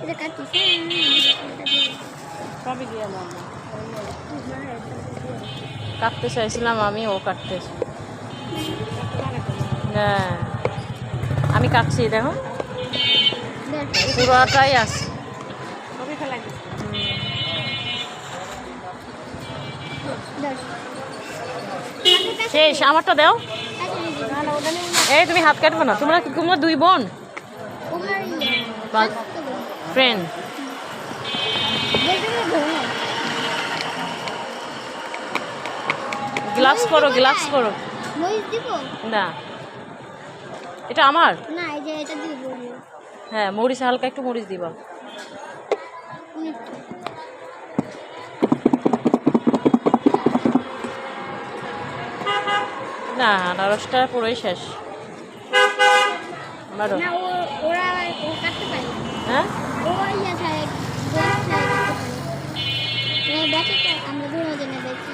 এটা কাটছিস সবই দিয়ে দাও। কাটতে চাইছিলাম আমি, ও কাটতেছে। হ্যাঁ আমি কাটছি, দেখো পুরোটাই আছে। শেষ, আমারটা দাও। এই তুমি হাত কাটবো না, তোমরা দুই বোন ফ্রেন্ড। গ্লাভস করো, গ্লাভস করো। না এটা আমার। না এই যে এটা দিব। হ্যাঁ মরিচ, হালকা একটু মরিচ দিবা। না আনারসটা পুরোই শেষ। মারো। না ওরা ও কাটতে পারে। হ্যাঁ ও ইয়া থাকে দেখে তো আমরা দুজনে দেখি।